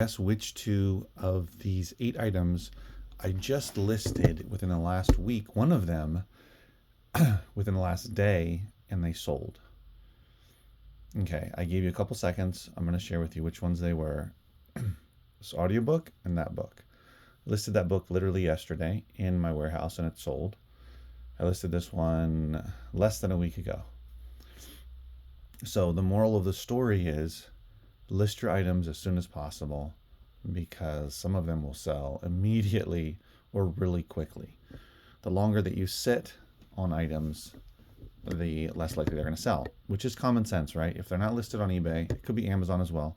Guess which two of these 8 items I just listed within the last week, one of them within the last day, and they sold. Okay, I gave you a couple seconds. I'm going to share with you which ones they were. This audiobook and that book. I listed that book literally yesterday in my warehouse and it sold. I listed this one less than a week ago. So the moral of the story is list your items as soon as possible because some of them will sell immediately or really quickly. The longer that you sit on items, the less likely they're going to sell, which is common sense, right? If they're not listed on eBay, it could be Amazon as well.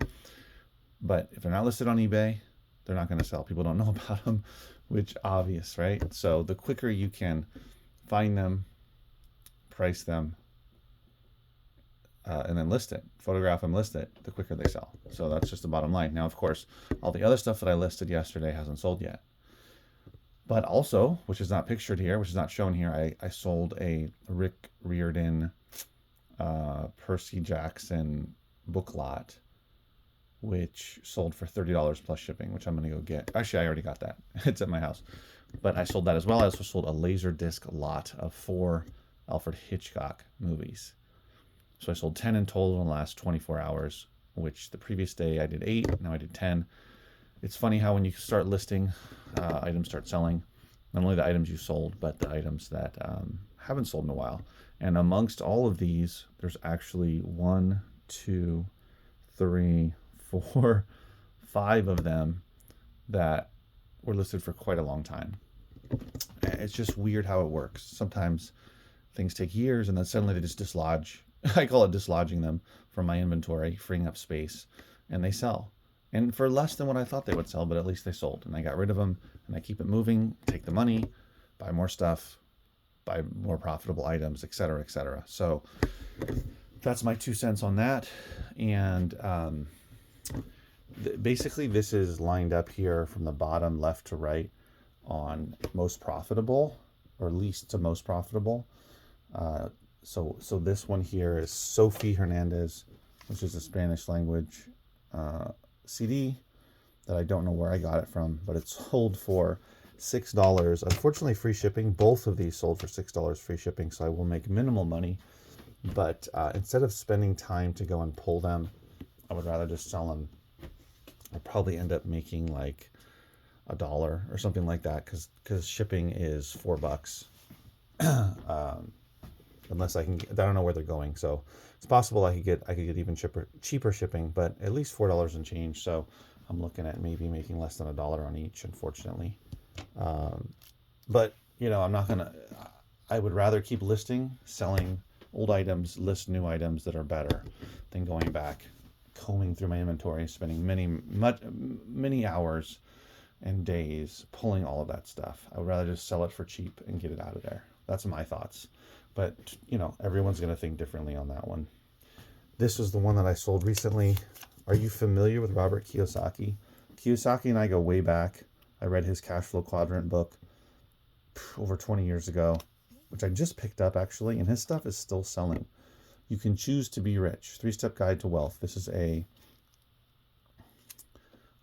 But if they're not listed on eBay, they're not going to sell. People don't know about them, which obvious, right? So the quicker you can find them, price them, and then list it, photograph them, list it, the quicker they sell. So that's just the bottom line. Now, of course, all the other stuff that I listed yesterday hasn't sold yet. But also, which is not pictured here, which is not shown here, I sold a Rick Riordan, Percy Jackson book lot, which sold for $30 plus shipping, which I'm going to go get. Actually, I already got that. It's at my house. But I sold that as well. I also sold a Laserdisc lot of 4 Alfred Hitchcock movies. So I sold 10 in total in the last 24 hours, which the previous day I did 8, now I did 10. It's funny how when you start listing, items start selling. Not only the items you sold, but the items that haven't sold in a while. And amongst all of these, there's actually 1, 2, 3, 4, 5 of them that were listed for quite a long time. It's just weird how it works. Sometimes things take years and then suddenly they just dislodge. I call it dislodging them from my inventory, freeing up space, and they sell. And for less than what I thought they would sell, but at least they sold. And I got rid of them, and I keep it moving, take the money, buy more stuff, buy more profitable items, et cetera, et cetera. So that's my 2 cents on that. And basically this is lined up here from the bottom left to right on most profitable, or least to most profitable. So this one here is Sophie Hernandez, which is a Spanish language CD that I don't know where I got it from, but it sold for $6. Unfortunately, free shipping. Both of these sold for $6 free shipping, so I will make minimal money. But instead of spending time to go and pull them, I would rather just sell them. I'll probably end up making like $1 or something like that because shipping is $4. Unless I don't know where they're going. So it's possible I could get even cheaper shipping, but at least $4 and change. So I'm looking at maybe making less than $1 on each, unfortunately. But you know, I would rather keep listing, selling old items, list new items that are better than going back, combing through my inventory, spending many hours and days pulling all of that stuff. I would rather just sell it for cheap and get it out of there. That's my thoughts. But, you know, everyone's going to think differently on that one. This was the one that I sold recently. Are you familiar with Robert Kiyosaki? Kiyosaki and I go way back. I read his Cash Flow Quadrant book over 20 years ago, which I just picked up actually, and his stuff is still selling. You can choose to be rich. 3-Step Guide to Wealth. This is a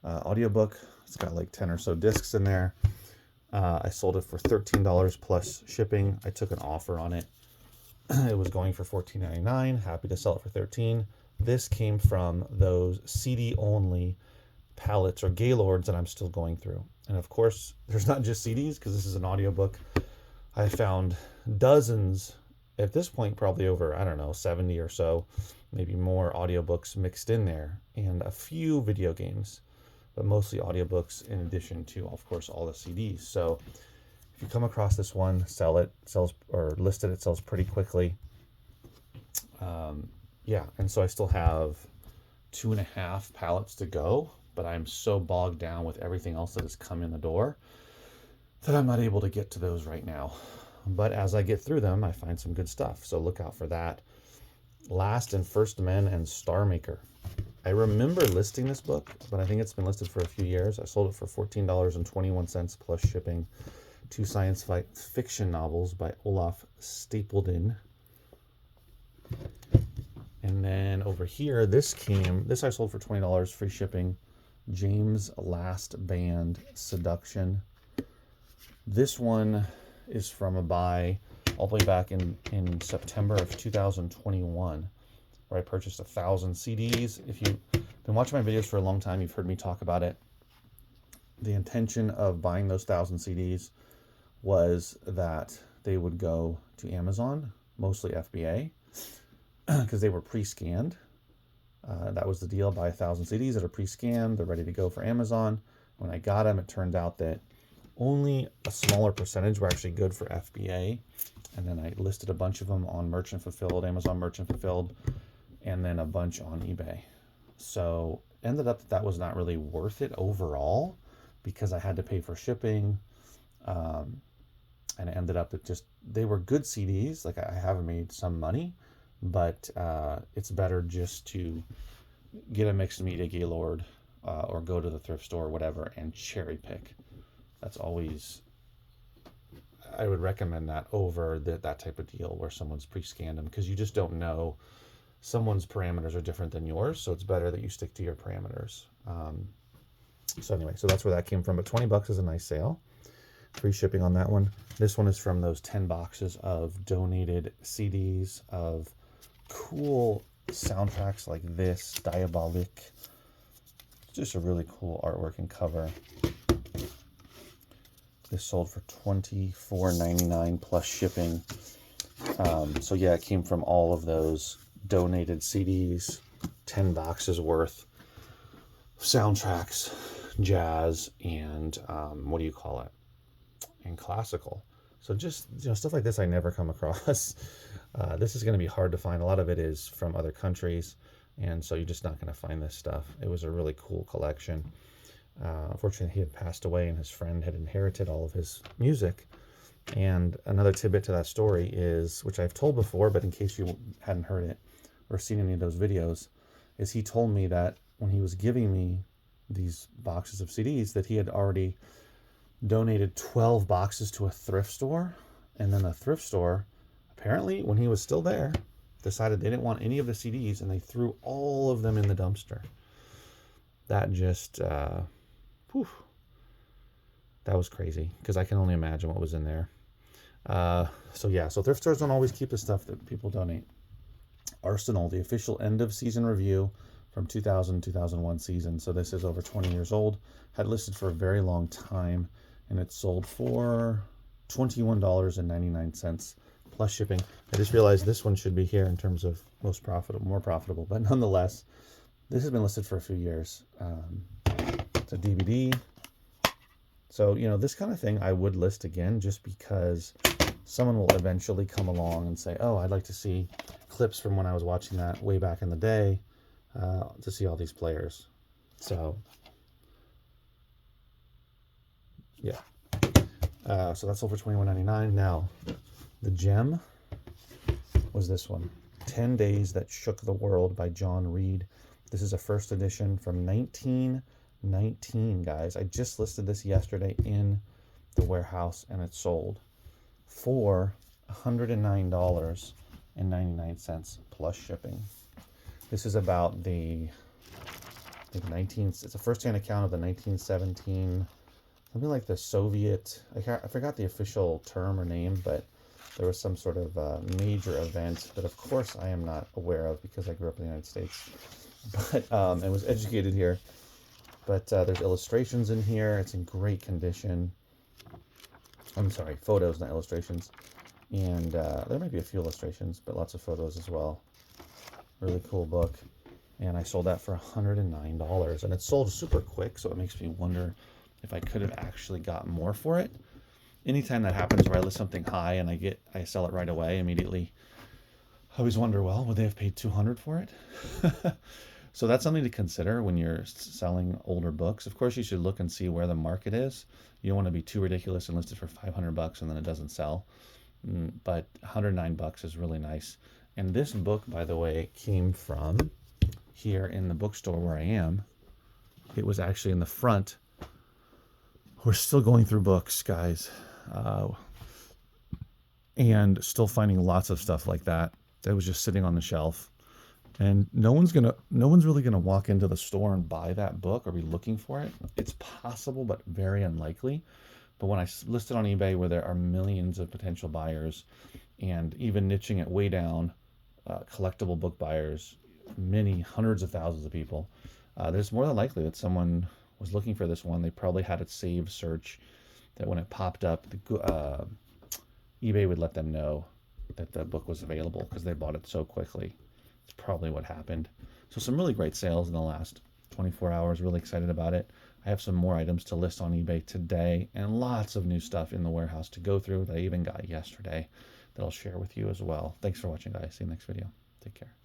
audiobook. It's got like 10 or so discs in there. I sold it for $13 plus shipping. I took an offer on it. It was going for $14.99. Happy to sell it for $13. This came from those CD only palettes or Gaylords that I'm still going through. And of course, there's not just CDs because this is an audiobook. I found dozens, at this point probably over, 70 or so, maybe more audiobooks mixed in there, and a few video games, but mostly audiobooks in addition to, of course, all the CDs. So if you come across this one, list it, it sells pretty quickly. Yeah, and so I still have 2.5 pallets to go, but I'm so bogged down with everything else that has come in the door that I'm not able to get to those right now. But as I get through them, I find some good stuff. So look out for that. Last and First Men and Star Maker. I remember listing this book, but I think it's been listed for a few years. I sold it for $14.21 plus shipping. 2 science fiction novels by Olaf Stapledon. And then over here, this I sold for $20 free shipping. James Last Band Seduction. This one is from a buy all the way back in September of 2021, where I purchased 1,000 CDs. If you've been watching my videos for a long time, you've heard me talk about it. The intention of buying those 1,000 CDs was that they would go to Amazon, mostly FBA, because they were pre-scanned. That was the deal. Buy 1,000 CDs that are pre-scanned. They're ready to go for Amazon. When I got them, it turned out that only a smaller percentage were actually good for FBA. And then I listed a bunch of them on Merchant Fulfilled, Amazon Merchant Fulfilled, and then a bunch on eBay. So ended up that was not really worth it overall because I had to pay for shipping. And it ended up that they were good CDs. Like I have made some money, but it's better just to get a mixed media Gaylord or go to the thrift store or whatever and cherry pick. That's always, I would recommend that over that type of deal where someone's pre-scanned them, because you just don't know. Someone's parameters are different than yours, so it's better that you stick to your parameters. So anyway, so that's where that came from. But 20 bucks is a nice sale. Free shipping on that one. This one is from those 10 boxes of donated CDs of cool soundtracks like this, Diabolic. Just a really cool artwork and cover. This sold for $24.99 plus shipping. So yeah, it came from all of those donated CDs, 10 boxes worth, soundtracks, jazz, and what do you call it? And classical. So just stuff like this I never come across. This is going to be hard to find. A lot of it is from other countries, and so you're just not going to find this stuff. It was a really cool collection. Unfortunately, he had passed away and his friend had inherited all of his music. And another tidbit to that story is, which I've told before, but in case you hadn't heard it or seen any of those videos, is he told me that when he was giving me these boxes of CDs that he had already donated 12 boxes to a thrift store. And then the thrift store, apparently, when he was still there, decided they didn't want any of the CDs and they threw all of them in the dumpster. That just... that was crazy, because I can only imagine what was in there. So yeah, so thrift stores don't always keep the stuff that people donate. Arsenal, the official end of season review from 2000-2001 season. So this is over 20 years old. Had listed for a very long time, and it sold for $21.99 plus shipping. I just realized this one should be here in terms of more profitable, but nonetheless, this has been listed for a few years. It's a DVD. So, this kind of thing I would list again just because someone will eventually come along and say, oh, I'd like to see clips from when I was watching that way back in the day to see all these players. So, yeah. So that's sold for $21.99. Now, the gem was this one. 10 Days That Shook the World by John Reed. This is a first edition from 1919, guys. I just listed this yesterday in the warehouse, and it sold for $109.99 plus shipping. This is about it's a first-hand account of the 1917, something like the Soviet, I forgot the official term or name, but there was some sort of major event that, of course, I am not aware of because I grew up in the United States, but and was educated here. But there's illustrations in here. It's in great condition. I'm sorry, photos, not illustrations. And there might be a few illustrations, but lots of photos as well. Really cool book. And I sold that for $109. And it sold super quick, so it makes me wonder if I could have actually got more for it. Anytime that happens where I list something high and I sell it right away immediately, I always wonder, well, would they have paid $200 for it? So that's something to consider when you're selling older books. Of course, you should look and see where the market is. You don't want to be too ridiculous and list it for $500 and then it doesn't sell. But $109 is really nice. And this book, by the way, came from here in the bookstore where I am. It was actually in the front. We're still going through books, guys. And still finding lots of stuff like that. That was just sitting on the shelf. And no one's really gonna walk into the store and buy that book or be looking for it. It's possible, but very unlikely. But when I list it on eBay, where there are millions of potential buyers, and even niching it way down, collectible book buyers, many hundreds of thousands of people, there's more than likely that someone was looking for this one. They probably had it saved search, that when it popped up, eBay would let them know that the book was available because they bought it so quickly. It's probably what happened. So some really great sales in the last 24 hours. Really excited about it. I have some more items to list on eBay today and lots of new stuff in the warehouse to go through that I even got yesterday that I'll share with you as well. Thanks for watching, guys. See you next video. Take care.